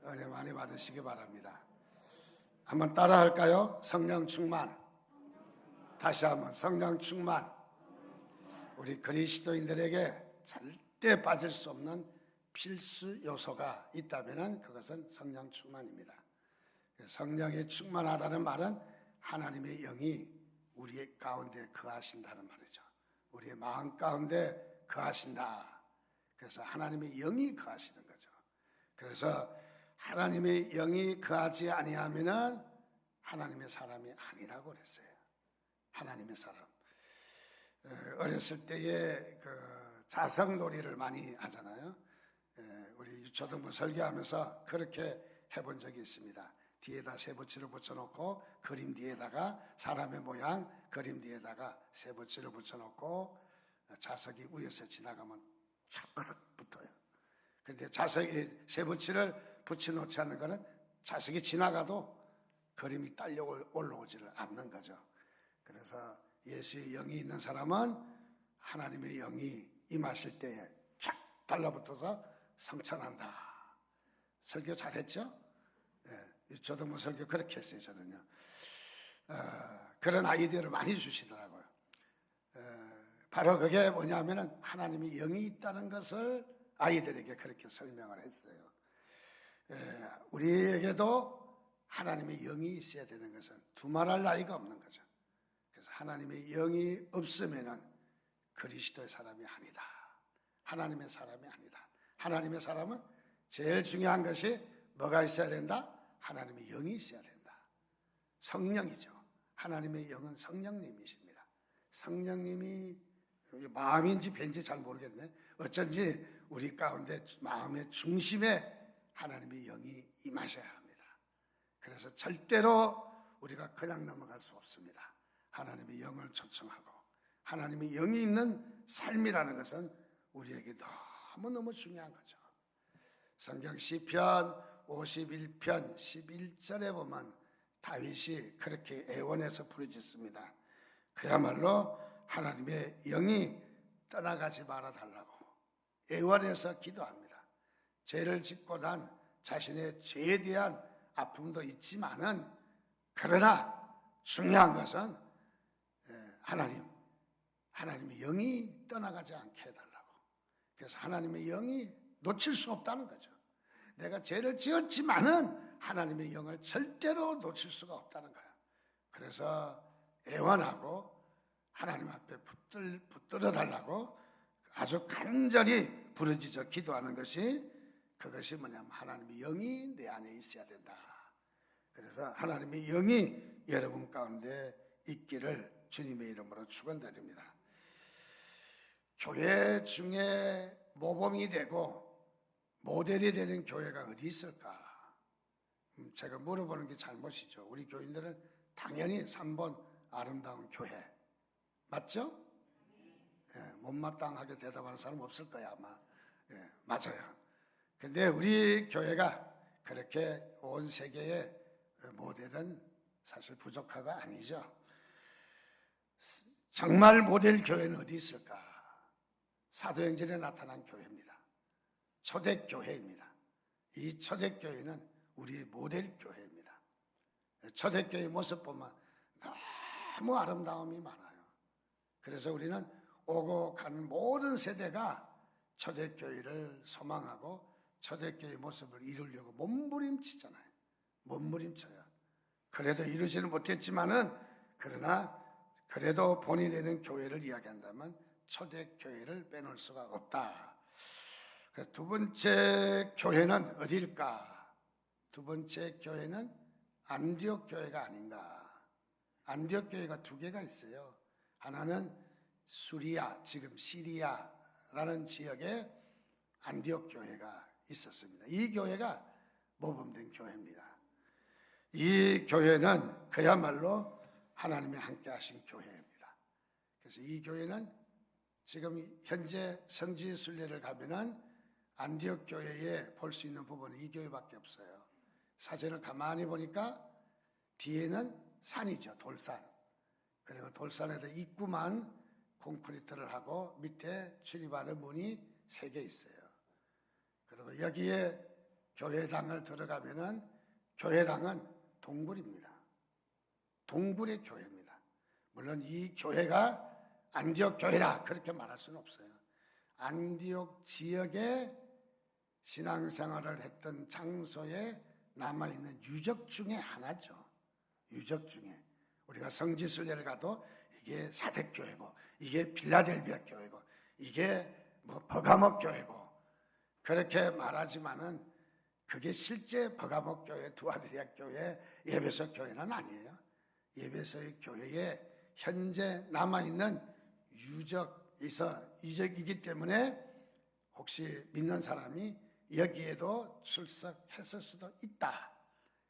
은혜 많이 받으시기 바랍니다. 한번 따라 할까요? 성령 충만. 다시 한번 성령 충만. 우리 그리스도인들에게 절대 빠질 수 없는 필수 요소가 있다면 그것은 성령 충만입니다. 성령이 충만하다는 말은 하나님의 영이 우리의 가운데 거하신다는 말이죠. 우리의 마음 가운데 거하신다. 그래서 하나님의 영이 거하시는 거죠. 그래서 하나님의 영이 거하지 아니하면은 하나님의 사람이 아니라고 그랬어요. 하나님의 사람. 어렸을 때에 그 자석놀이를 많이 하잖아요. 우리 유초등부 설교하면서 그렇게 해본 적이 있습니다. 뒤에다 쇠붙이를 붙여놓고 그림 뒤에다가 사람의 모양 그림 뒤에다가 쇠붙이를 붙여놓고 자석이 위에서 지나가면 착 붙어요. 근데 자석이 쇠붙이를 붙여놓지 않는 거는 자석이 지나가도 그림이 딸려 올라오지를 않는 거죠. 그래서 예수의 영이 있는 사람은 하나님의 영이 임하실 때에 착 달라붙어서 성천한다. 설교 잘했죠? 저도 뭐 설교 그렇게 했어요. 저는요. 그런 아이디어를 많이 주시더라고요. 바로 그게 뭐냐면은 하나님의 영이 있다는 것을 아이들에게 그렇게 설명을 했어요. 우리에게도 하나님의 영이 있어야 되는 것은 두말할 나위가 없는 거죠. 그래서 하나님의 영이 없으면은 그리스도의 사람이 아니다. 하나님의 사람이 아니다. 하나님의 사람은 제일 중요한 것이 뭐가 있어야 된다? 하나님의 영이 있어야 된다. 성령이죠. 하나님의 영은 성령님이십니다. 성령님이 마음인지 배인지 잘 모르겠네. 어쩐지 우리 가운데 마음의 중심에 하나님의 영이 임하셔야 합니다. 그래서 절대로 우리가 그냥 넘어갈 수 없습니다. 하나님의 영을 초청하고 하나님의 영이 있는 삶이라는 것은 우리에게 너무너무 중요한 거죠. 성경 시편 51편 11절에 보면 다윗이 그렇게 애원해서 부르짖습니다. 그야말로 하나님의 영이 떠나가지 말아달라고 애원해서 기도합니다. 죄를 짓고 난 자신의 죄에 대한 아픔도 있지만은 그러나 중요한 것은 하나님의 영이 떠나가지 않게 해달라고. 그래서 하나님의 영이 놓칠 수 없다는 거죠. 내가 죄를 지었지만은 하나님의 영을 절대로 놓칠 수가 없다는 거예요. 그래서 애원하고 하나님 앞에 붙들어 달라고 아주 간절히 부르짖어 기도하는 것이 그것이 뭐냐면 하나님의 영이 내 안에 있어야 된다. 그래서 하나님의 영이 여러분 가운데 있기를 주님의 이름으로 축원드립니다. 교회 중에 모범이 되고 모델이 되는 교회가 어디 있을까? 제가 물어보는 게 잘못이죠. 우리 교인들은 당연히 3번 아름다운 교회 맞죠? 못마땅하게 대답하는 사람 없을 거야 아마. 맞아요. 근데 우리 교회가 그렇게 온 세계의 모델은 사실 부족하가 아니죠. 정말 모델 교회는 어디 있을까? 사도행전에 나타난 교회입니다. 초대교회입니다. 이 초대교회는 우리의 모델 교회입니다. 초대교회 모습 보면 너무 아름다움이 많아요. 그래서 우리는 오고 가는 모든 세대가 초대교회를 소망하고 초대교회의 모습을 이루려고 몸부림치잖아요. 몸부림쳐요. 그래도 이루지는 못했지만은 그러나 그래도 본이 되는 교회를 이야기한다면 초대교회를 빼놓을 수가 없다. 두 번째 교회는 어디일까? 두 번째 교회는 안디옥 교회가 아닌가. 안디옥 교회가 두 개가 있어요. 하나는 수리아, 지금 시리아라는 지역에 안디옥 교회가 있었습니다. 이 교회가 모범된 교회입니다. 이 교회는 그야말로 하나님이 함께 하신 교회입니다. 그래서 이 교회는 지금 현재 성지 순례를 가면은 안디옥 교회에 볼 수 있는 부분은 이 교회밖에 없어요. 사진을 가만히 보니까 뒤에는 산이죠. 돌산. 그리고 돌산에서 입구만 콘크리트를 하고 밑에 출입하는 문이 3개 있어요. 그리고 여기에 교회당을 들어가면은 교회당은 동굴입니다. 동굴의 교회입니다. 물론 이 교회가 안디옥 교회라 그렇게 말할 수는 없어요. 안디옥 지역에 신앙생활을 했던 장소에 남아있는 유적 중에 하나죠. 유적 중에 우리가 성지순례를 가도 이게 사택교회고 이게 빌라델비아 교회고 이게 뭐 버가목 교회고 그렇게 말하지만은 그게 실제 버가목 교회, 두아드리아 교회, 에베소 교회는 아니에요. 에베소의 교회에 현재 남아있는 유적이기 때문에 혹시 믿는 사람이 여기에도 출석했을 수도 있다.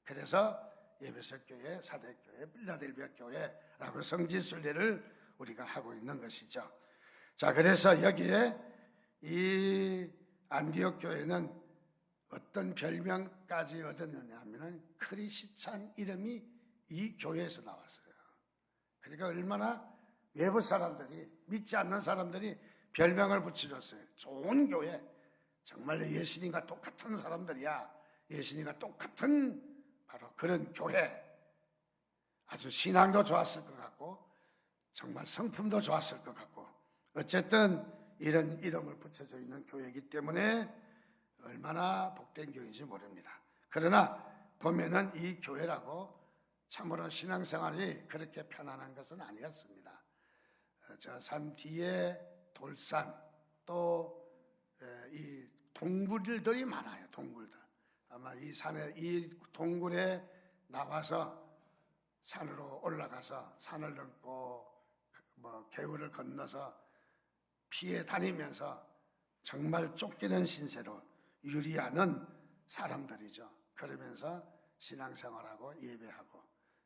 그래서 에베소 교회, 사대교회, 빌라델비아 교회라고 성지순례를 우리가 하고 있는 것이죠. 자, 그래서 여기에 이 안디옥 교회는 어떤 별명까지 얻었느냐 하면은 크리스찬 이름이 이 교회에서 나왔어요. 그러니까 얼마나 외부 사람들이, 믿지 않는 사람들이 별명을 붙여줬어요. 좋은 교회, 정말 예수님과 똑같은 사람들이야. 예수님과 똑같은 바로 그런 교회. 아주 신앙도 좋았을 것 같고 정말 성품도 좋았을 것 같고 어쨌든 이런 이름을 붙여져 있는 교회이기 때문에 얼마나 복된 교회인지 모릅니다. 그러나 보면은 이 교회라고 참으로 신앙생활이 그렇게 편안한 것은 아니었습니다. 저 산 뒤에 돌산 또 이 동굴들이 많아요. 동굴들. 아마 이 산에 이 동굴에 나와서 산으로 올라가서 산을 넘고 뭐 개울을 건너서 피해 다니면서 정말 쫓기는 신세로 유리하는 사람들이죠. 그러면서 신앙생활하고 예배하고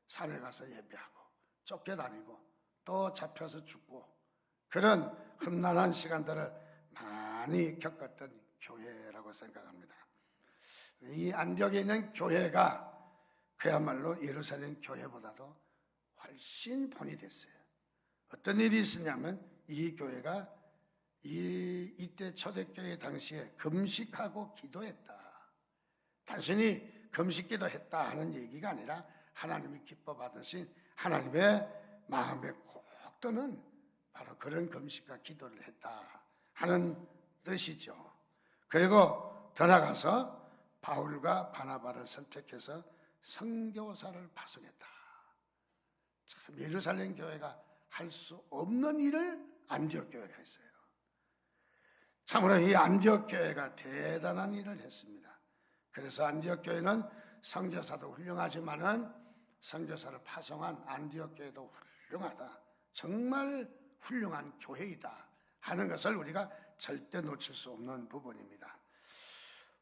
산에 가서 예배하고 쫓겨다니고 또 잡혀서 죽고 그런 험난한 시간들을 많이 겪었던 교회라고 생각합니다. 이 안디옥에 있는 교회가 그야말로 예루살렘 교회보다도 훨씬 본이 됐어요. 어떤 일이 있었냐면 이 교회가 이때 초대교회 당시에 금식하고 기도했다. 단순히 금식 기도했다 하는 얘기가 아니라 하나님이 기뻐 받으신 하나님의 마음에 꼭 드는 바로 그런 금식과 기도를 했다 하는 뜻이죠. 그리고 더 나아가서 바울과 바나바를 선택해서 선교사를 파송했다. 참 예루살렘 교회가 할 수 없는 일을 안디옥 교회가 했어요. 참으로 이 안디옥 교회가 대단한 일을 했습니다. 그래서 안디옥 교회는 선교사도 훌륭하지만은 선교사를 파송한 안디옥 교회도 훌륭하다. 정말 훌륭한 교회이다 하는 것을 우리가 절대 놓칠 수 없는 부분입니다.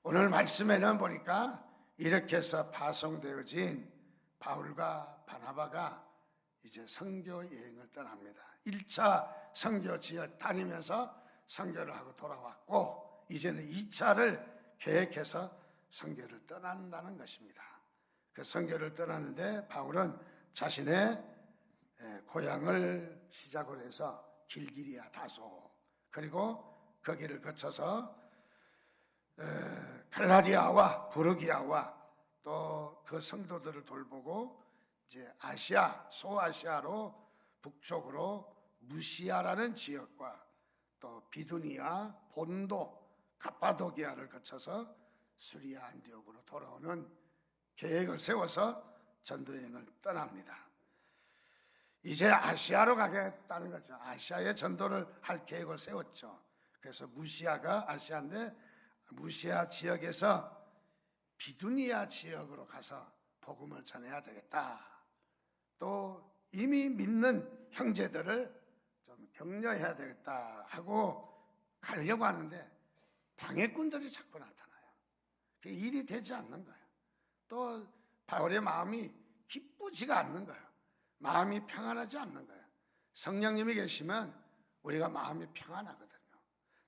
오늘 말씀에는 보니까 이렇게 해서 파송되어진 바울과 바나바가 이제 선교 여행을 떠납니다. 1차 선교 지역 다니면서 선교를 하고 돌아왔고 이제는 2차를 계획해서 선교를 떠난다는 것입니다. 그 선교를 떠나는데 바울은 자신의 고향을 시작으로 해서 길기리아 다소 그리고 거기를 거쳐서 갈라디아와 부르기아와 또 그 성도들을 돌보고 이제 아시아 소아시아로 북쪽으로 무시아라는 지역과 또 비두니아 본도 갑바도기아를 거쳐서 수리아 안디옥으로 돌아오는 계획을 세워서 전도여행을 떠납니다. 이제 아시아로 가겠다는 거죠. 아시아에 전도를 할 계획을 세웠죠. 그래서 무시아가 아시아인데 무시아 지역에서 비두니아 지역으로 가서 복음을 전해야 되겠다. 또 이미 믿는 형제들을 좀 격려해야 되겠다 하고 가려고 하는데 방해꾼들이 자꾸 나타나요. 그 일이 되지 않는 거예요. 또 바울의 마음이 기쁘지가 않는 거예요. 마음이 평안하지 않는 거예요. 성령님이 계시면 우리가 마음이 평안하거든요.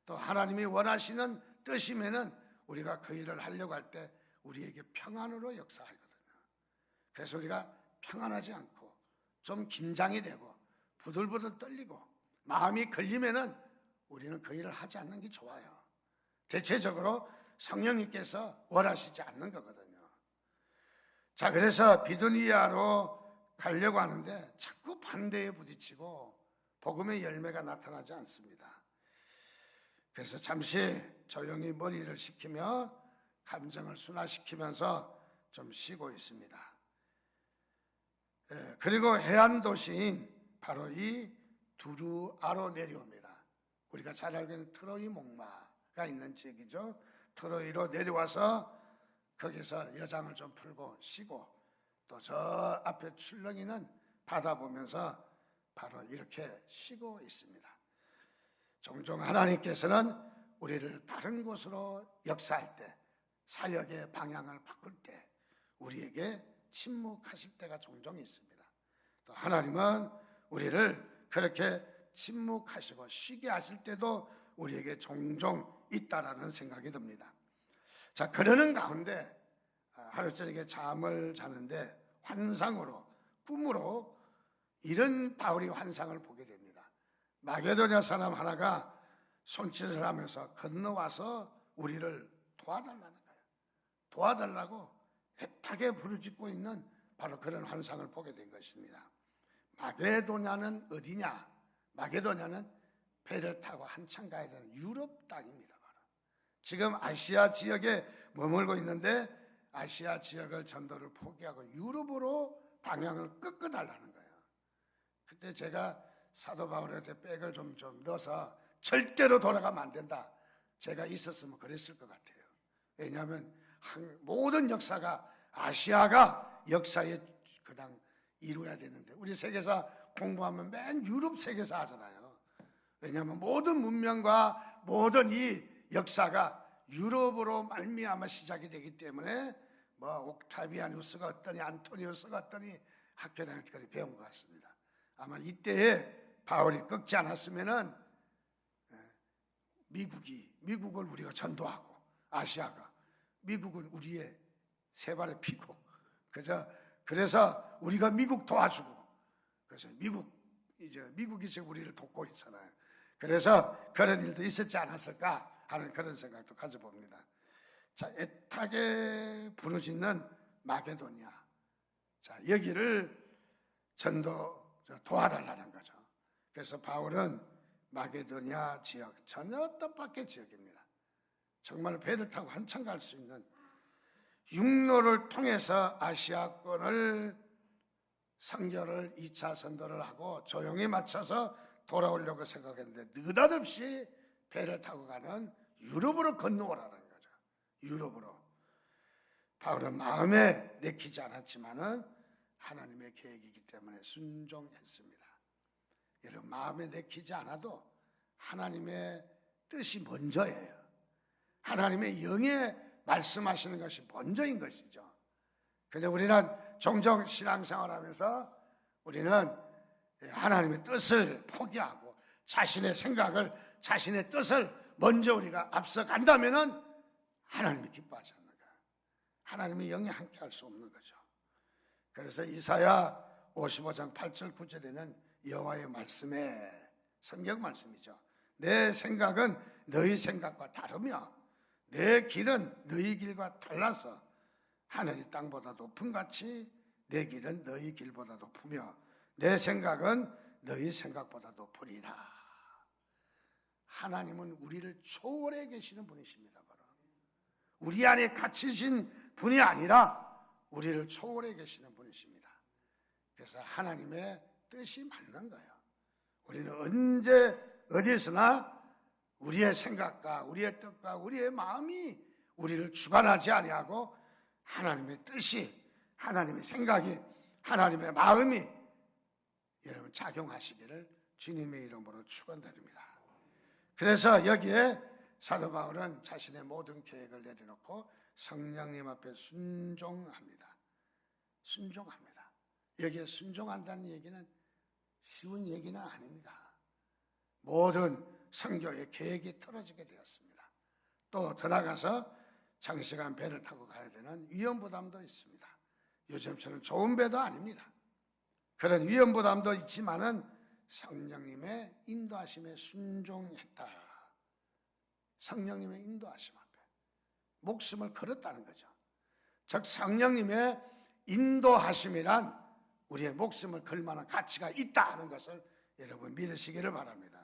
또 하나님이 원하시는 뜻이면은 우리가 그 일을 하려고 할 때 우리에게 평안으로 역사하거든요. 그래서 우리가 평안하지 않고 좀 긴장이 되고 부들부들 떨리고 마음이 걸리면은 우리는 그 일을 하지 않는 게 좋아요. 대체적으로 성령님께서 원하시지 않는 거거든요. 자, 그래서 비두니아로 가려고 하는데 자꾸 반대에 부딪히고 복음의 열매가 나타나지 않습니다. 그래서 잠시 조용히 머리를 식히며 감정을 순화시키면서 좀 쉬고 있습니다. 그리고 해안 도시인 바로 이 두루아로 내려옵니다. 우리가 잘 알고 있는 트로이 목마가 있는 지역이죠. 트로이로 내려와서 거기서 여장을 좀 풀고 쉬고 또 저 앞에 출렁이는 바다 보면서 바로 이렇게 쉬고 있습니다. 종종 하나님께서는 우리를 다른 곳으로 역사할 때, 사역의 방향을 바꿀 때 우리에게 침묵하실 때가 종종 있습니다. 또 하나님은 우리를 그렇게 침묵하시고 쉬게 하실 때도 우리에게 종종 있다라는 생각이 듭니다. 자, 그러는 가운데 하루 저녁에 잠을 자는데 환상으로, 꿈으로 이런 바울이 환상을 보게 됩니다. 마게도냐 사람 하나가 손짓을 하면서 건너와서 우리를 도와달라는 거예요. 도와달라고 애타게 부르짖고 있는 바로 그런 환상을 보게 된 것입니다. 마게도냐는 어디냐? 마게도냐는 배를 타고 한참 가야 되는 유럽 땅입니다. 지금 아시아 지역에 머물고 있는데 아시아 지역을 전도를 포기하고 유럽으로 방향을 꺾어달라는 거예요. 그때 제가 사도 바울한테 백을 좀 넣어서 절대로 돌아가면 안 된다. 제가 있었으면 그랬을 것 같아요. 왜냐하면 모든 역사가 아시아가 역사에 그냥 이루어야 되는데 우리 세계사 공부하면 맨 유럽 세계사 하잖아요. 왜냐하면 모든 문명과 모든 이 역사가 유럽으로 말미암아 시작이 되기 때문에 뭐 옥타비아누스가 어떠니 안토니우스가 어떠니 학교 다닐 때까지 배운 것 같습니다. 아마 이때에 바울이 꺾지 않았으면은 미국을 우리가 전도하고 아시아가 미국은 우리의 세 발의 피고 그래서 우리가 미국 도와주고 그래서 미국이 지금 우리를 돕고 있잖아요. 그래서 그런 일도 있었지 않았을까 하는 그런 생각도 가져봅니다. 자, 애타게 부르짖는 마게도냐. 자, 여기를 도와달라는 거죠. 그래서 바울은 마게도냐 지역, 전혀 뜻밖의 지역입니다. 정말 배를 타고 한참 갈 수 있는 육로를 통해서 아시아권을 선교를 2차 선도를 하고 조용히 맞춰서 돌아오려고 생각했는데 느닷없이 배를 타고 가는 유럽으로 건너오라는 거죠. 유럽으로. 바울은 마음에 내키지 않았지만은 하나님의 계획이기 때문에 순종했습니다. 여러분 마음에 내키지 않아도 하나님의 뜻이 먼저예요. 하나님의 영에 말씀하시는 것이 먼저인 것이죠. 그런데 우리는 종종 신앙생활하면서 우리는 하나님의 뜻을 포기하고 자신의 생각을 자신의 뜻을 먼저 우리가 앞서간다면은 하나님이 기뻐하지 않는 거예요. 하나님의 영이 함께 할 수 없는 거죠. 그래서 이사야 55장 8절 9절에는 여호와의 말씀에 성경 말씀이죠. 내 생각은 너희 생각과 다르며 내 길은 너희 길과 달라서 하늘이 땅보다 높은 같이 내 길은 너희 길보다 높으며 내 생각은 너희 생각보다 높으리라. 하나님은 우리를 초월해 계시는 분이십니다. 바로 우리 안에 갇히신 분이 아니라 우리를 초월해 계시는 분이십니다. 그래서 하나님의 뜻이 맞는 거예요. 우리는 언제 어디에서나 우리의 생각과 우리의 뜻과 우리의 마음이 우리를 주관하지 아니하고 하나님의 뜻이, 하나님의 생각이, 하나님의 마음이 여러분 작용하시기를 주님의 이름으로 축원드립니다. 그래서 여기에 사도 바울은 자신의 모든 계획을 내려놓고 성령님 앞에 순종합니다. 순종합니다. 여기에 순종한다는 얘기는 쉬운 얘기는 아닙니다. 모든 선교의 계획이 틀어지게 되었습니다. 또 더 나가서 장시간 배를 타고 가야 되는 위험 부담도 있습니다. 요즘처럼 좋은 배도 아닙니다. 그런 위험 부담도 있지만은 성령님의 인도하심에 순종했다. 성령님의 인도하심 앞에 목숨을 걸었다는 거죠. 즉 성령님의 인도하심이란 우리의 목숨을 걸 만한 가치가 있다 하는 것을 여러분 믿으시기를 바랍니다.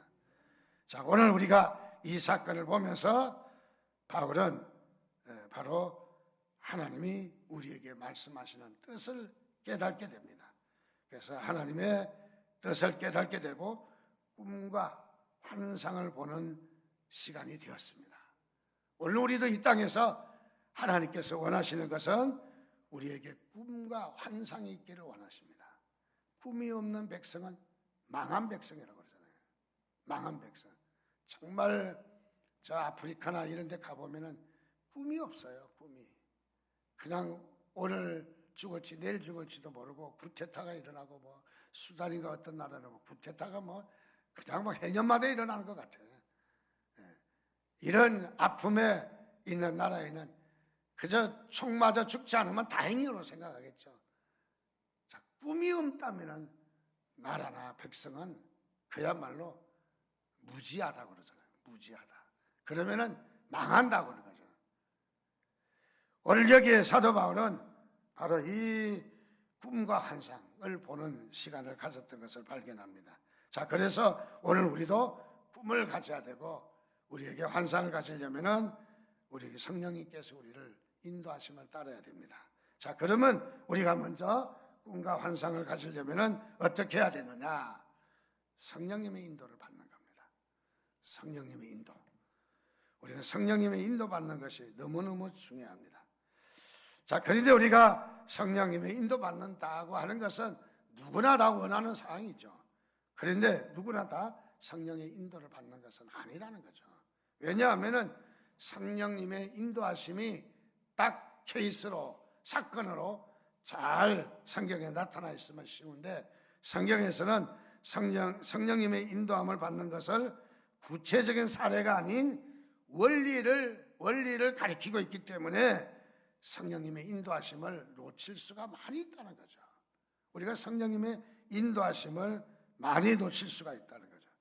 자, 오늘 우리가 이 사건을 보면서 바울은 바로 하나님이 우리에게 말씀하시는 뜻을 깨닫게 됩니다. 그래서 하나님의 뜻을 깨닫게 되고 꿈과 환상을 보는 시간이 되었습니다. 오늘 우리도 이 땅에서 하나님께서 원하시는 것은 우리에게 꿈과 환상이 있기를 원하십니다. 꿈이 없는 백성은 망한 백성이라고 그러잖아요. 망한 백성. 정말 저 아프리카나 이런 데 가보면은 꿈이 없어요. 꿈이. 그냥 오늘 죽을지 내일 죽을지도 모르고 쿠데타가 일어나고 뭐 수단인가 어떤 나라는 뭐 쿠데타가 뭐 그냥 뭐 해년마다 일어나는 것 같아요. 이런 아픔에 있는 나라에는 그저 총 맞아 죽지 않으면 다행이라고 생각하겠죠. 자, 꿈이 없다면은 나라나 백성은 그야말로 무지하다고 그러잖아요. 무지하다. 그러면은 망한다고 그러는 거죠. 오늘 여기에 사도 바울은 바로 이 꿈과 환상을 보는 시간을 가졌던 것을 발견합니다. 자, 그래서 오늘 우리도 꿈을 가져야 되고 우리에게 환상을 가지려면은 우리에게 성령님께서 우리를 인도하심을 따라야 됩니다. 자, 그러면 우리가 먼저 꿈과 환상을 가지려면은 어떻게 해야 되느냐? 성령님의 인도를 받는 겁니다. 성령님의 인도. 우리가 성령님의 인도받는 것이 너무너무 중요합니다. 자, 그런데 우리가 성령님의 인도받는다고 하는 것은 누구나 다 원하는 사항이죠. 그런데 누구나 다 성령의 인도를 받는 것은 아니라는 거죠. 왜냐하면은 성령님의 인도하심이 딱 케이스로, 사건으로 잘 성경에 나타나 있으면 쉬운데 성경에서는 성령님의 인도함을 받는 것을 구체적인 사례가 아닌 원리를 가리키고 있기 때문에 성령님의 인도하심을 놓칠 수가 많이 있다는 거죠. 우리가 성령님의 인도하심을 많이 놓칠 수가 있다는 거죠.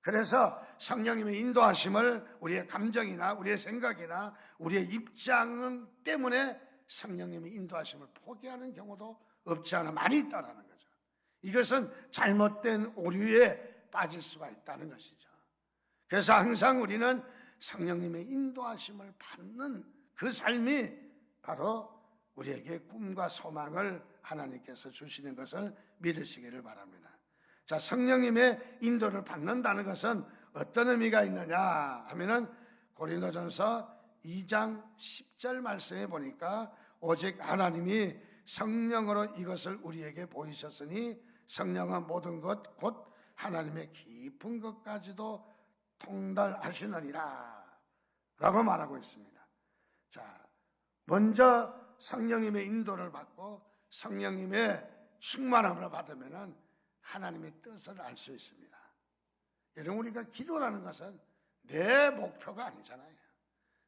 그래서 성령님의 인도하심을 우리의 감정이나 우리의 생각이나 우리의 입장 때문에 성령님의 인도하심을 포기하는 경우도 없지 않아 많이 있다는 거죠. 이것은 잘못된 오류에 빠질 수가 있다는 것이죠. 그래서 항상 우리는 성령님의 인도하심을 받는 그 삶이 바로 우리에게 꿈과 소망을 하나님께서 주시는 것을 믿으시기를 바랍니다. 자, 성령님의 인도를 받는다는 것은 어떤 의미가 있느냐 하면은 고린도전서 2장 10절 말씀에 보니까 오직 하나님이 성령으로 이것을 우리에게 보이셨으니 성령은 모든 것 곧 하나님의 깊은 것까지도 통달하시느니라 라고 말하고 있습니다. 자, 먼저 성령님의 인도를 받고 성령님의 충만함을 받으면은 하나님의 뜻을 알 수 있습니다. 여러분, 우리가 기도라는 것은 내 목표가 아니잖아요.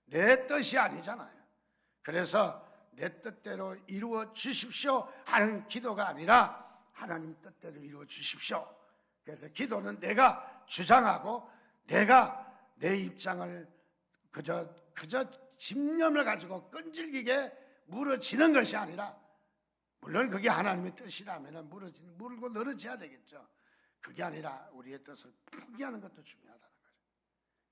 내 뜻이 아니잖아요. 그래서 내 뜻대로 이루어 주십시오 하는 기도가 아니라 하나님 뜻대로 이루어 주십시오. 그래서 기도는 내가 주장하고 내가 내 입장을 그저 집념을 가지고 끈질기게 물어지는 것이 아니라, 물론 그게 하나님의 뜻이라면 물고 늘어져야 되겠죠. 그게 아니라 우리의 뜻을 포기하는 것도 중요하다는 거죠.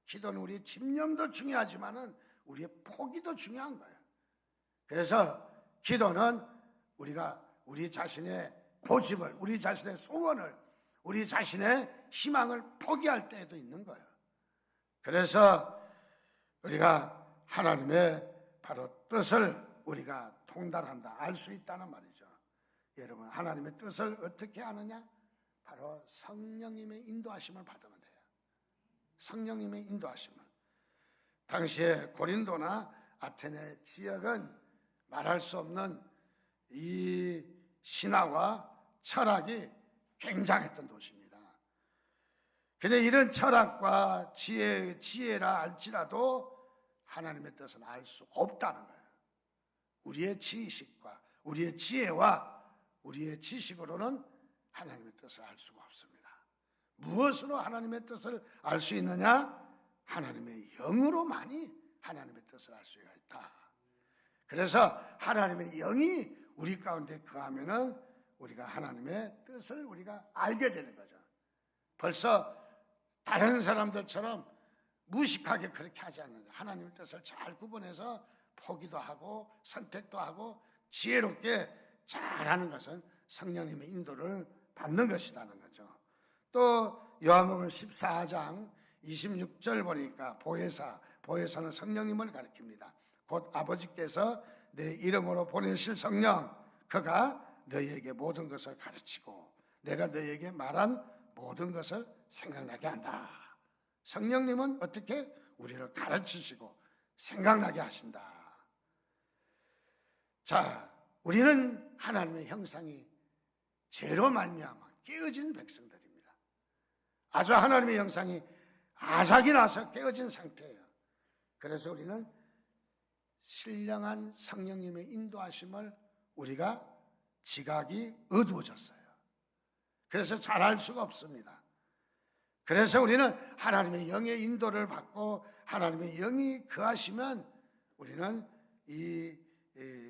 기도는 우리의 집념도 중요하지만은 우리의 포기도 중요한 거예요. 그래서 기도는 우리가 우리 자신의 고집을, 우리 자신의 소원을, 우리 자신의 희망을 포기할 때에도 있는 거예요. 그래서 우리가 하나님의 바로 뜻을 우리가 통달한다, 알 수 있다는 말이죠. 여러분, 하나님의 뜻을 어떻게 아느냐? 바로 성령님의 인도하심을 받으면 돼요. 성령님의 인도하심을. 당시에 고린도나 아테네 지역은 말할 수 없는 이 신화와 철학이 굉장했던 도시입니다. 그런데 이런 철학과 지혜라 할지라도 하나님의 뜻은 알 수 없다는 거예요. 우리의 지식과 우리의 지혜와 우리의 지식으로는 하나님의 뜻을 알 수가 없습니다. 무엇으로 하나님의 뜻을 알 수 있느냐? 하나님의 영으로만이 하나님의 뜻을 알 수가 있다. 그래서 하나님의 영이 우리 가운데 거하면은 우리가 하나님의 뜻을 우리가 알게 되는 거죠. 벌써 다른 사람들처럼 무식하게 그렇게 하지 않는다. 하나님의 뜻을 잘 구분해서 포기도 하고 선택도 하고 지혜롭게 잘하는 것은 성령님의 인도를 받는 것이라는 거죠. 또 요한복음 14장 26절 보니까 보혜사는 성령님을 가리킵니다. 곧 아버지께서 내 이름으로 보내실 성령, 그가 너희에게 모든 것을 가르치고 내가 너희에게 말한 모든 것을 생각나게 한다. 성령님은 어떻게 우리를 가르치시고 생각나게 하신다. 자, 우리는 하나님의 형상이 죄로 말미암아 깨어진 백성들입니다. 아주 하나님의 형상이 아삭이 나서 깨어진 상태예요. 그래서 우리는 신령한 성령님의 인도하심을 우리가 지각이 어두워졌어요. 그래서 잘할 수가 없습니다. 그래서 우리는 하나님의 영의 인도를 받고 하나님의 영이 거하시면 우리는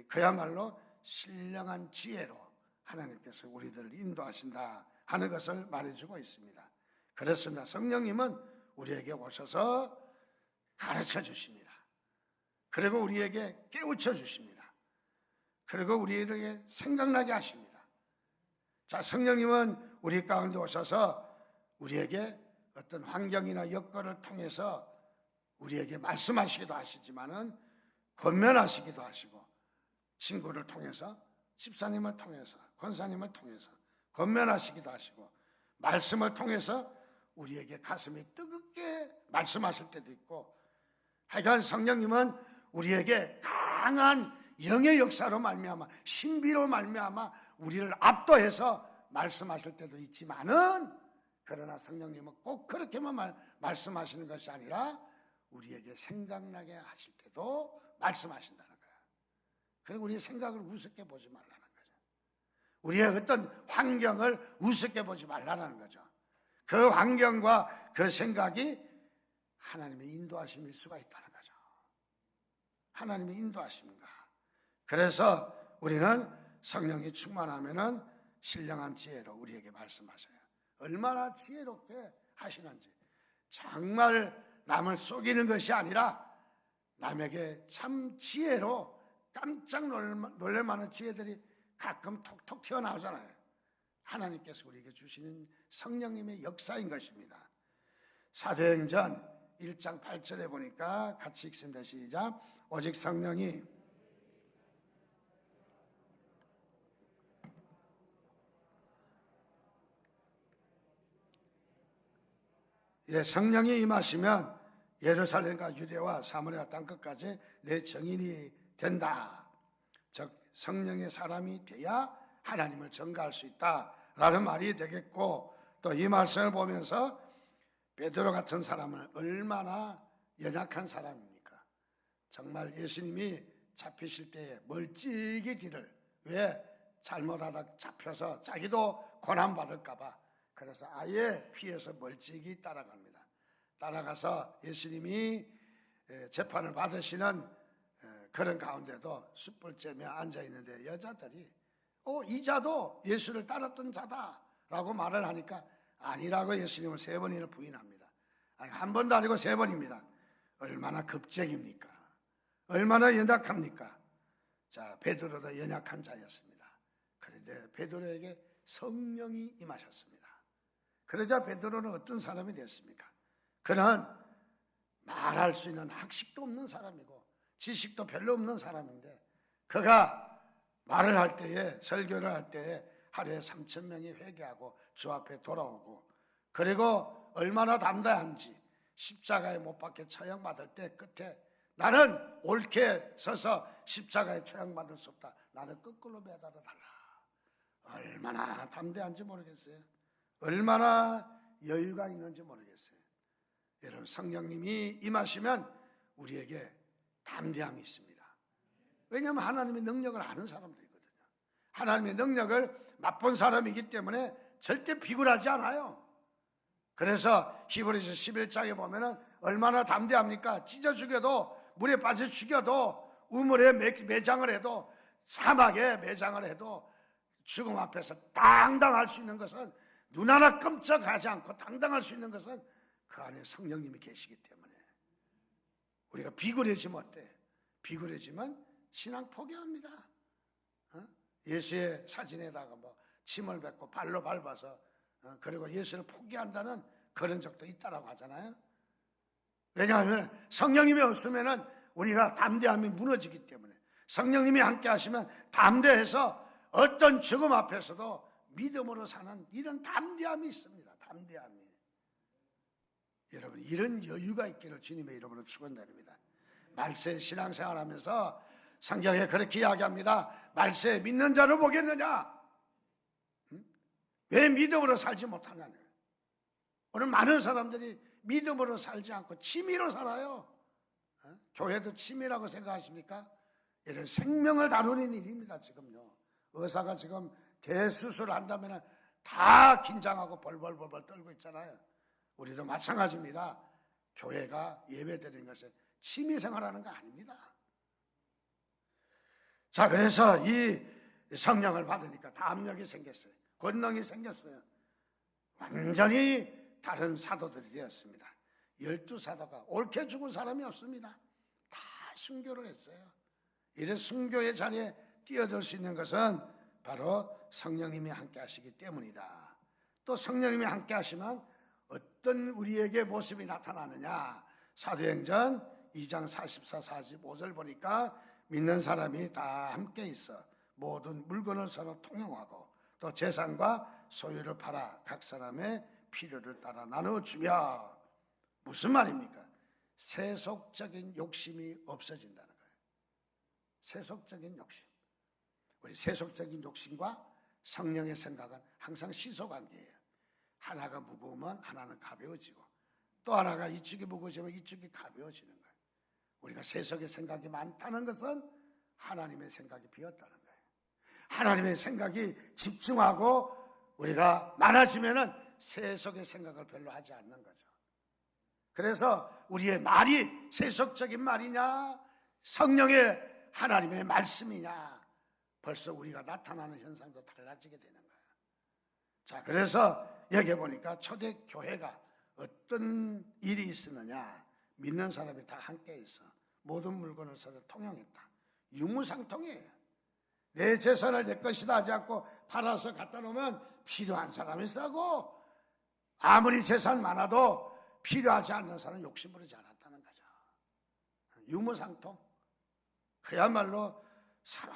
그야말로 신령한 지혜로 하나님께서 우리들을 인도하신다 하는 것을 말해주고 있습니다. 그렇습니다. 성령님은 우리에게 오셔서 가르쳐 주십니다. 그리고 우리에게 깨우쳐 주십니다. 그리고 우리에게 생각나게 하십니다. 자, 성령님은 우리 가운데 오셔서 우리에게 어떤 환경이나 여건을 통해서 우리에게 말씀하시기도 하시지만은 권면하시기도 하시고 친구를 통해서 집사님을 통해서 권사님을 통해서 권면하시기도 하시고 말씀을 통해서 우리에게 가슴이 뜨겁게 말씀하실 때도 있고 하여간 성령님은 우리에게 강한 영의 역사로 말미암아 신비로 말미암아 우리를 압도해서 말씀하실 때도 있지만은 그러나 성령님은 꼭 그렇게만 말씀하시는 것이 아니라 우리에게 생각나게 하실 때도 말씀하신다는 거예요. 그리고 우리의 생각을 우습게 보지 말라는 거죠. 우리의 어떤 환경을 우습게 보지 말라는 거죠. 그 환경과 그 생각이 하나님의 인도하심일 수가 있다는 거죠. 하나님의 인도하심인가. 그래서 우리는 성령이 충만하면은 신령한 지혜로 우리에게 말씀하셔요. 얼마나 지혜롭게 하시는지. 정말 남을 속이는 것이 아니라 남에게 참 지혜로 깜짝 놀랄 만한 지혜들이 가끔 톡톡 튀어나오잖아요. 하나님께서 우리에게 주시는 성령님의 역사인 것입니다. 사도행전 1장 8절에 보니까 같이 읽습니다. 시작. 오직 성령이 성령이 임하시면 예루살렘과 유대와 사마리아 땅끝까지 내 증인이 된다. 즉 성령의 사람이 돼야 하나님을 전가할 수 있다라는 말이 되겠고, 또 이 말씀을 보면서 베드로 같은 사람은 얼마나 연약한 사람입니까? 정말 예수님이 잡히실 때에 멀찍이 뒤를, 왜? 잘못하다 잡혀서 자기도 고난받을까 봐 그래서 아예 피해서 멀찍이 따라갑니다. 따라가서 예수님이 재판을 받으시는 그런 가운데도 숯불 쬐며 앉아있는데 여자들이 이 자도 예수를 따랐던 자다라고 말을 하니까 아니라고 예수님을 3번이나 부인합니다. 아니, 한 번도 아니고 3번입니다. 얼마나 겁쟁입니까? 얼마나 연약합니까? 자, 베드로도 연약한 자였습니다. 그런데 베드로에게 성령이 임하셨습니다. 그러자 베드로는 어떤 사람이 됐습니까? 그는 말할 수 있는 학식도 없는 사람이고 지식도 별로 없는 사람인데 그가 말을 할 때에, 설교를 할 때에 하루에 3,000명이 회개하고 주 앞에 돌아오고, 그리고 얼마나 담대한지 십자가에 못 박혀 처형받을 때 끝에 나는 옳게 서서 십자가에 처형받을 수 없다. 나를 거꾸로 매달아 달라. 얼마나 담대한지 모르겠어요. 얼마나 여유가 있는지 모르겠어요. 여러분, 성령님이 임하시면 우리에게 담대함이 있습니다. 왜냐하면 하나님의 능력을 아는 사람들이거든요. 하나님의 능력을 맛본 사람이기 때문에 절대 비굴하지 않아요. 그래서 히브리서 11장에 보면은 얼마나 담대합니까? 찢어 죽여도 물에 빠져 죽여도, 우물에 매장을 해도, 사막에 매장을 해도 죽음 앞에서 당당할 수 있는 것은, 눈 하나 끔찍하지 않고 당당할 수 있는 것은 그 안에 성령님이 계시기 때문에. 우리가 비굴해지면 어때? 비굴해지면 신앙 포기합니다. 예수의 사진에다가 뭐 침을 뱉고 발로 밟아서 그리고 예수를 포기한다는 그런 적도 있다라고 하잖아요. 왜냐하면 성령님이 없으면은 우리가 담대함이 무너지기 때문에, 성령님이 함께 하시면 담대해서 어떤 죽음 앞에서도 믿음으로 사는 이런 담대함이 있습니다. 담대함이. 여러분, 이런 여유가 있기를 주님의 이름으로 축원드립니다. 말세 신앙생활하면서 성경에 그렇게 이야기합니다. 말세 믿는 자를 보겠느냐? 왜 믿음으로 살지 못하냐? 오늘 많은 사람들이 믿음으로 살지 않고 취미로 살아요. 교회도 취미라고 생각하십니까? 이런 생명을 다루는 일입니다. 지금요, 의사가 지금 대수술을 한다면 다 긴장하고 벌벌 떨고 있잖아요. 우리도 마찬가지입니다. 교회가 예배드리는 것은 취미생활하는 거 아닙니다. 자, 그래서 이 성령을 받으니까 담력이 생겼어요. 권능이 생겼어요. 완전히 다른 사도들이 되었습니다. 12사도가 옳게 죽은 사람이 없습니다. 다 순교를 했어요. 이런 순교의 자리에 뛰어들 수 있는 것은 바로 성령님이 함께 하시기 때문이다. 또 성령님이 함께 하시면 어떤 우리에게 모습이 나타나느냐? 사도행전 2장 44, 45절 보니까 믿는 사람이 다 함께 있어 모든 물건을 서로 통용하고 또 재산과 소유를 팔아 각 사람의 필요를 따라 나눠주며. 무슨 말입니까? 세속적인 욕심이 없어진다는 거예요. 세속적인 욕심. 우리 세속적인 욕심과 성령의 생각은 항상 시소관계예요. 하나가 무거우면 하나는 가벼워지고 또 하나가 이쪽이 무거워지면 이쪽이 가벼워지는 거예요. 우리가 세속의 생각이 많다는 것은 하나님의 생각이 비었다는 거예요. 하나님의 생각이 집중하고 우리가 많아지면은 세속의 생각을 별로 하지 않는 거죠. 그래서 우리의 말이 세속적인 말이냐, 성령의 하나님의 말씀이냐, 벌써 우리가 나타나는 현상도 달라지게 되는 거예요. 자, 그래서 여기 보니까 초대교회가 어떤 일이 있었느냐? 믿는 사람이 다 함께 있어 모든 물건을 서로 통용했다. 유무상통이에요. 내 재산을 내 것이다 하지 않고 팔아서 갖다 놓으면 필요한 사람이 싸고, 아무리 재산 많아도 필요하지 않는 사람은 욕심 부리지 않았다는 거죠. 유무상통. 그야말로 서로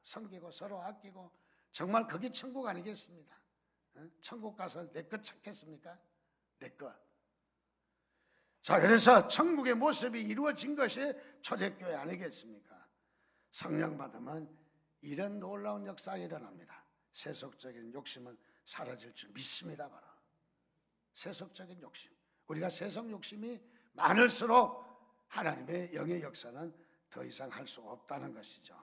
섬기고 서로 아끼고, 정말 그게 천국 아니겠습니까? 천국 가서 내 것 찾겠습니까? 내 것. 자, 그래서 천국의 모습이 이루어진 것이 초대교회 아니겠습니까? 성령 받으면 이런 놀라운 역사가 일어납니다. 세속적인 욕심은 사라질 줄 믿습니다. 바로 세속적인 욕심. 우리가 세속 욕심이 많을수록 하나님의 영의 역사는 더 이상 할 수 없다는 것이죠.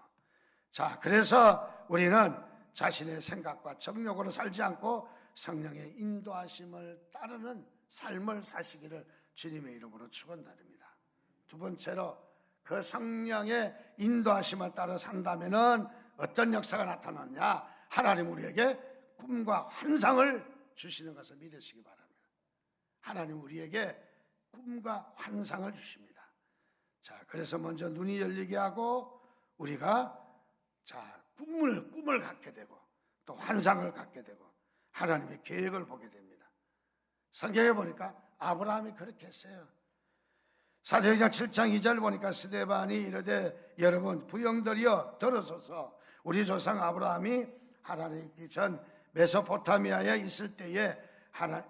자, 그래서 우리는 자신의 생각과 정욕으로 살지 않고 성령의 인도하심을 따르는 삶을 사시기를 주님의 이름으로 축원드립니다. 두 번째로 그 성령의 인도하심을 따라 산다면은 어떤 역사가 나타나느냐? 하나님 우리에게 꿈과 환상을 주시는 것을 믿으시기 바랍니다. 하나님 우리에게 꿈과 환상을 주십니다. 자, 그래서 먼저 눈이 열리게 하고 우리가 꿈을 갖게 되고 또 환상을 갖게 되고 하나님의 계획을 보게 됩니다. 성경에 보니까 아브라함이 그렇게 했어요. 사도행전 7장 2절 보니까 스데반이 이르되 여러분 부형들이여 들으소서. 우리 조상 아브라함이 하나님 있기 전 메소포타미아에 있을 때에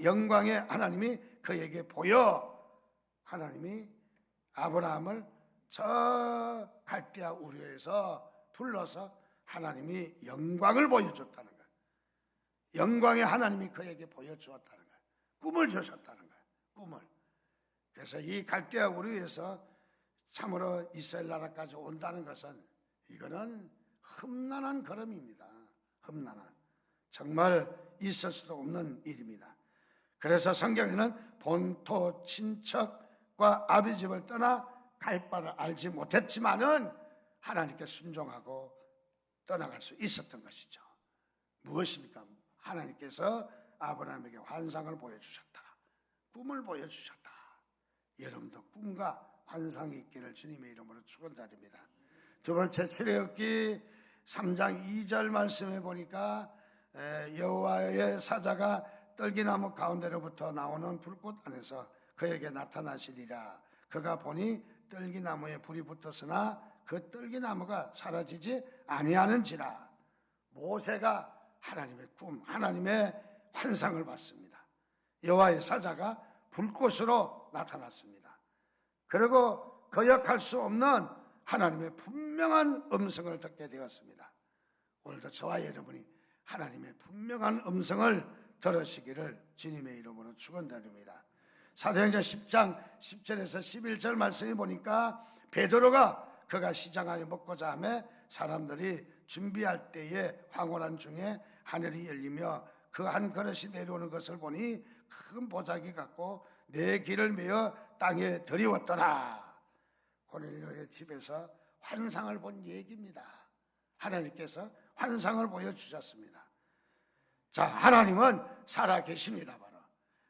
영광의 하나님이 그에게 보여, 하나님이 아브라함을 저 갈대아 우르에서 불러서 하나님이 영광을 보여줬다는 거예요. 영광의 하나님이 그에게 보여주었다는 거예요. 꿈을 주셨다는 거예요. 꿈을. 그래서 이 갈대아 우르에서 참으로 이스라엘 나라까지 온다는 것은 이거는 험난한 걸음입니다. 험난한, 정말 있을 수도 없는 일입니다. 그래서 성경에는 본토 친척과 아비 집을 떠나 갈 바를 알지 못했지만은 하나님께 순종하고 떠나갈 수 있었던 것이죠. 무엇입니까? 하나님께서 아브라함에게 환상을 보여주셨다. 꿈을 보여주셨다. 여러분도 꿈과 환상이 있기를 주님의 이름으로 축원드립니다. 두 번째, 출애굽기 3장 2절 말씀해 보니까 여호와의 사자가 떨기나무 가운데로부터 나오는 불꽃 안에서 그에게 나타나시리라. 그가 보니 떨기나무에 불이 붙었으나 그 떨기나무가 사라지지 아니하는지라. 모세가 하나님의 꿈, 하나님의 환상을 봤습니다. 여호와의 사자가 불꽃으로 나타났습니다. 그리고 거역할 수 없는 하나님의 분명한 음성을 듣게 되었습니다. 오늘도 저와 여러분이 하나님의 분명한 음성을 들으시기를 주님의 이름으로 축원드립니다. 사도행전 10장 10절에서 11절 말씀해 보니까 베드로가 그가 시장하여 먹고자 하며 사람들이 준비할 때에 황홀한 중에 하늘이 열리며 그 한 그릇이 내려오는 것을 보니 큰 보자기 같고 내 길을 메어 땅에 들이웠더라. 고넬료의 집에서 환상을 본 얘기입니다. 하나님께서 환상을 보여주셨습니다. 자, 하나님은 살아계십니다. 바로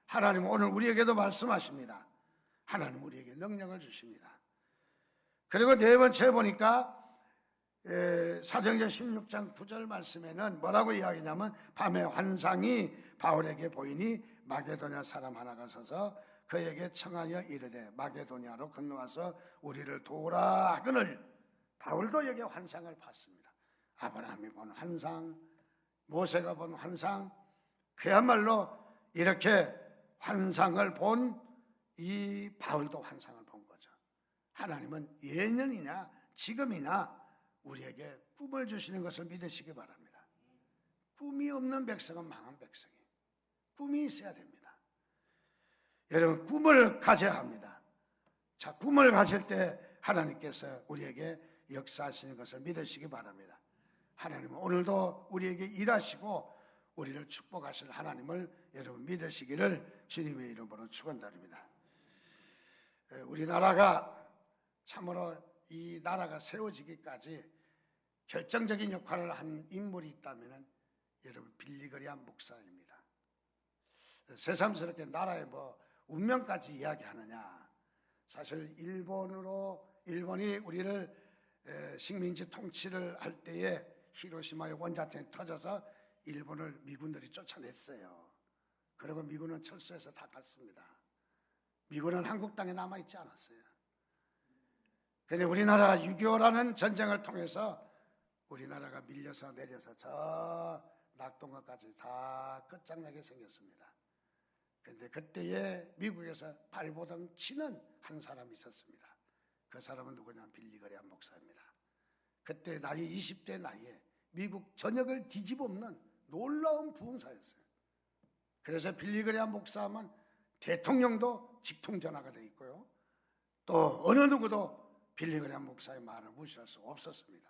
하나님은 오늘 우리에게도 말씀하십니다. 하나님은 우리에게 능력을 주십니다. 그리고 네 번째 보니까 사도행전 16장 9절 말씀에는 뭐라고 이야기냐면 밤에 환상이 바울에게 보이니 마게도냐 사람 하나가 서서 그에게 청하여 이르되 마게도냐로 건너와서 우리를 도우라 하거늘. 바울도 여기 환상을 봤습니다. 아브라함이 본 환상, 모세가 본 환상, 그야말로 이렇게 환상을 본 이 바울도 환상을 본 거죠. 하나님은 예년이나 지금이나 우리에게 꿈을 주시는 것을 믿으시기 바랍니다. 꿈이 없는 백성은 망한 백성이에요. 꿈이 있어야 됩니다. 여러분, 꿈을 가져야 합니다. 자, 꿈을 가질 때 하나님께서 우리에게 역사하시는 것을 믿으시기 바랍니다. 하나님은 오늘도 우리에게 일하시고 우리를 축복하실 하나님을 여러분 믿으시기를 주님의 이름으로 축원드립니다. 우리나라가 참으로 이 나라가 세워지기까지 결정적인 역할을 한 인물이 있다면 여러분 빌리그리암 목사입니다. 새삼스럽게 나라의 운명까지 이야기하느냐. 사실 일본이 우리를 식민지 통치를 할 때에 히로시마의 원자탄이 터져서 일본을 미군들이 쫓아냈어요. 그리고 미군은 철수해서 다 갔습니다. 미군은 한국 땅에 남아있지 않았어요. 그런데 우리나라가 6.25라는 전쟁을 통해서 우리나라가 밀려서 내려서 저 낙동강까지 다 끝장나게 생겼습니다. 그런데 그때에 미국에서 발버둥 치는 한 사람이 있었습니다. 그 사람은 누구냐? 빌리그리암 목사입니다. 그때 나이 20대 나이에 미국 전역을 뒤집어엎는 놀라운 부흥사였어요. 그래서 빌리그리암 목사하면 대통령도 직통전화가 되어 있고요. 또 어느 누구도 빌리그리암 목사의 말을 무시할 수 없었습니다.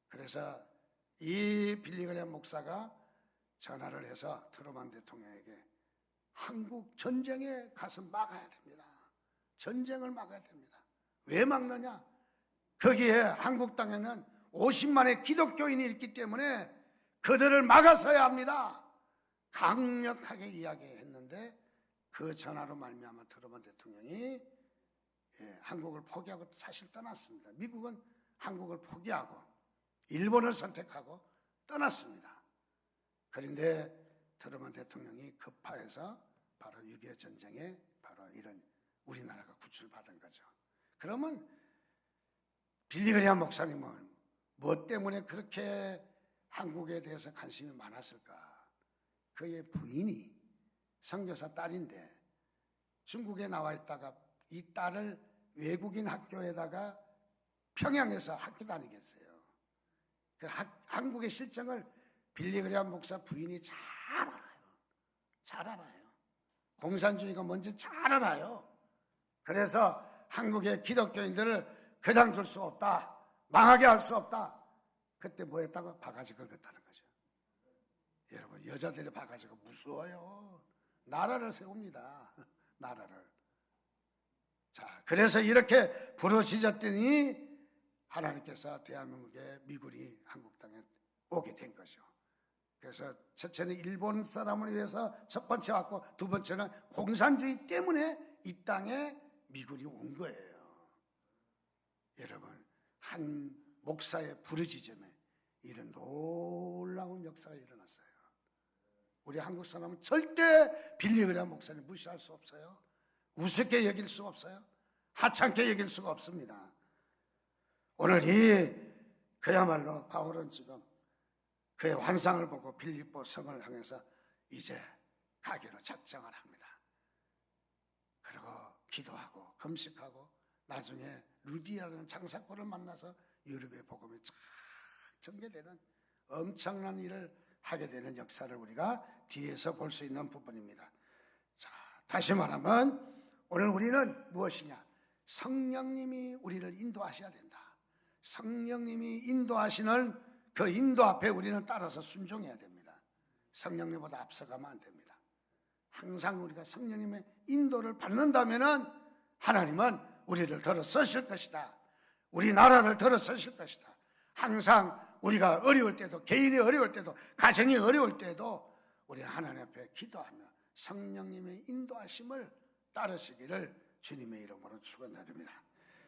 그래서 이 빌리그리암 목사가 전화를 해서 트루먼 대통령에게 한국 전쟁에 가서 막아야 됩니다. 전쟁을 막아야 됩니다. 왜 막느냐? 거기에 한국 땅에는 50만의 기독교인이 있기 때문에 그들을 막아서야 합니다. 강력하게 이야기했는데 그 전화로 말미암아 트루먼 대통령이 한국을 포기하고 사실 떠났습니다. 미국은 한국을 포기하고 일본을 선택하고 떠났습니다. 그런데 트루먼 대통령이 급파해서 바로 6.25 전쟁에 바로 이런 우리나라가 구출받은 거죠. 그러면 빌리그리암 목사님은 뭐 때문에 그렇게 한국에 대해서 관심이 많았을까? 그의 부인이 선교사 딸인데 중국에 나와 있다가 이 딸을 외국인 학교에다가 평양에서 학교 다니겠어요. 그 한국의 실정을 빌리그리암 목사 부인이 잘 알아요. 잘 알아요. 공산주의가 뭔지 잘 알아요. 그래서 한국의 기독교인들을 그냥 둘 수 없다. 망하게 할 수 없다. 그때 뭐 했다고? 바가지 긁었다는 거죠. 여러분, 여자들이 바가지가 무서워요. 나라를 세웁니다. 나라를. 자, 그래서 이렇게 부르짖었더니 하나님께서 대한민국에 미군이 한국 땅에 오게 된 거죠. 그래서 첫째는 일본 사람을 위해서 첫 번째 왔고, 두 번째는 공산주의 때문에 이 땅에 미군이 온 거예요. 여러분, 한 목사의 부르짖음에 이런 놀라운 역사가 일어났어요. 우리 한국 사람은 절대 빌리그레 목사님 무시할 수 없어요. 우습게 여길 수 없어요. 하찮게 여길 수가 없습니다. 오늘 그야말로 바울은 지금 그의 환상을 보고 빌립보 성을 향해서 이제 가기로 작정을 합니다. 그리고 기도하고 금식하고 나중에 루디아라는 장사꾼을 만나서 유럽의 복음이 쫙 전개되는 엄청난 일을 하게 되는 역사를 우리가 뒤에서 볼 수 있는 부분입니다. 자, 다시 말하면 오늘 우리는 무엇이냐? 성령님이 우리를 인도하셔야 된다. 성령님이 인도하시는 그 인도 앞에 우리는 따라서 순종해야 됩니다. 성령님보다 앞서가면 안 됩니다. 항상 우리가 성령님의 인도를 받는다면은 하나님은 우리를 들어 서실 것이다. 우리 나라를 들어 서실 것이다. 항상 우리가 어려울 때도, 개인이 어려울 때도, 가정이 어려울 때도 우리 하나님 앞에 기도하며 성령님의 인도하심을 따르시기를 주님의 이름으로 축원드립니다.